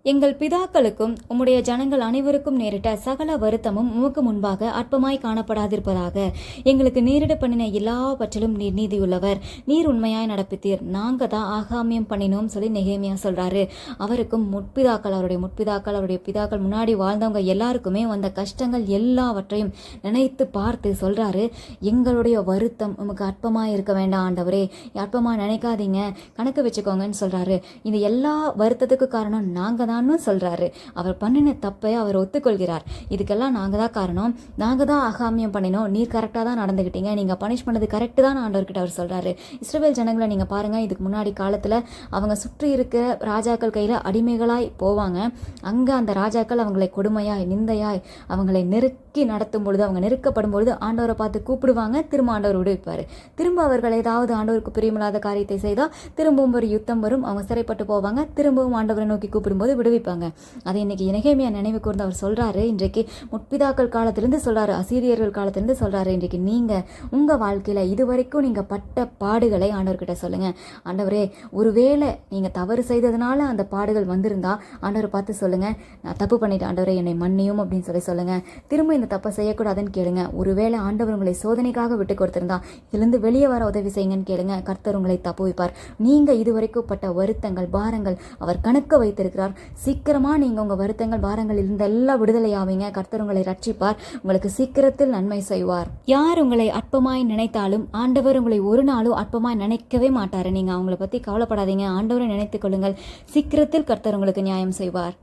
எங்கள் பிதாக்களுக்கும் உம்முடைய ஜனங்கள் அனைவருக்கும் நேரிட்ட சகல வருத்தமும் உமக்கு முன்பாக அற்பமாய் காணப்படாதிருப்பதாக. எங்களுக்கு நேரிட பண்ணின எல்லாவற்றிலும் நீர் நீதியுள்ளவர், நீர் உண்மையாய் நடப்பித்தீர், நாங்க தான் ஆகாமியம் பண்ணினோம் சொல்லி நெகேமியா சொல்றாரு. அவருக்கும் அவருடைய பிதாக்கள் முன்னாடி வாழ்ந்தவங்க எல்லாருக்குமே வந்த கஷ்டங்கள் எல்லாவற்றையும் நினைத்து பார்த்து சொல்றாரு, எங்களுடைய வருத்தம் உமக்கு அற்பமாய் இருக்க வேண்டாம் ஆண்டவரே, அற்பமா நினைக்காதீங்க, கணக்கு வச்சுக்கோங்கன்னு சொல்றாரு. இந்த எல்லா வருத்தத்துக்கு காரணம் நாங்க சொல்றாரு. அவர் பண்ணின தப்பை அவர் ஒத்துக்கொள்கிறார். இதுக்கெல்லாம் நாங்க தான் காரணம், நாங்க தான் ஆகாமியம் பண்ணினோம், நீர் கரெக்டா தான் நடந்துகிட்டீங்க, நீங்க பனிஷ் பண்ணது கரெக்ட் தான் ஆண்டவர்கிட்ட அவர் சொல்றாரு. இஸ்ரவேல் ஜனங்களை நீங்க பாருங்க, இதுக்கு முன்னாடி காலத்துல அவங்க சுற்றி இருக்கிற ராஜாக்கள் கையில அடிமைகளாய் போவாங்க. அங்க அந்த ராஜாக்கள் அவங்களை கொடுமையாய் நிந்தையாய் அவங்களை நெருக்கி நடத்தும் பொழுது, அவங்க நெருக்கப்படும் பொழுது ஆண்டவரை பார்த்து கூப்பிடுவாங்க, திரும்ப ஆண்டவர் விடுவிப்பாரு. திரும்ப அவர்கள் ஏதாவது ஆண்டவருக்கு பிரியமில்லாத காரியத்தை செய்தா திரும்பவும் ஒரு யுத்தம் வரும், அவங்க சிறைப்பட்டு போவாங்க, திரும்பவும் ஆண்டவரை நோக்கி கூப்பிடும்போது விடுவிப்பாங்க. அதை இன்னைக்கு நெகேமியா நினைவு கூர்ந்து அவர் சொல்றாரு, இன்றைக்கு முற்பிதாக்கள் காலத்திலிருந்து சொல்றாரு, அசீரியர்கள் காலத்திலிருந்து சொல்றாரு, இன்றைக்கு நீங்க உங்க வாழ்க்கையில இதுவரைக்கும் நீங்க பட்ட பாடுகளை ஆண்டவர்கிட்ட சொல்லுங்க. ஆண்டவரே, ஒருவேளை நீங்க தவறு செய்ததுனால அந்த பாடுகள் வந்திருந்தா ஆண்டவரை பார்த்து சொல்லுங்க, நான் தப்பு பண்ணிட்டேன் ஆண்டவரே, என்னை மன்னியும் அப்படின்னு சொல்லுங்க. திரும்ப இந்த தப்பை செய்யக்கூடாதுன்னு கேளுங்க. ஒருவேளை ஆண்டவர் உங்களை சோதனைக்காக விட்டு கொடுத்திருந்தா இதிலிருந்து வெளியே வர உதவி செய்யுங்கன்னு கேளுங்க. கர்த்தர் உங்களை தப்புவிப்பார். நீங்க இதுவரைக்கும் பட்ட வருத்தங்கள் பாரங்கள் அவர் கணக்க வைத்திருக்கிறார். சீக்கிரமா நீங்க உங்க வருத்தங்கள் பாரங்கள் இருந்தெல்லாம் விடுதலை ஆவீங்க. கர்த்தர் உங்களை ரட்சிப்பார், உங்களுக்கு சீக்கிரத்தில் நன்மை செய்வார். யார் உங்களை அற்பமாய் நினைத்தாலும் ஆண்டவர் உங்களை ஒரு நாளும் அற்பமாய் நினைக்கவே மாட்டாரு. நீங்க அவங்கள பத்தி கவலைப்படாதீங்க, ஆண்டவரை நினைத்துக் கொள்ளுங்கள். சீக்கிரத்தில் கர்த்தர் உங்களுக்கு நியாயம் செய்வார்.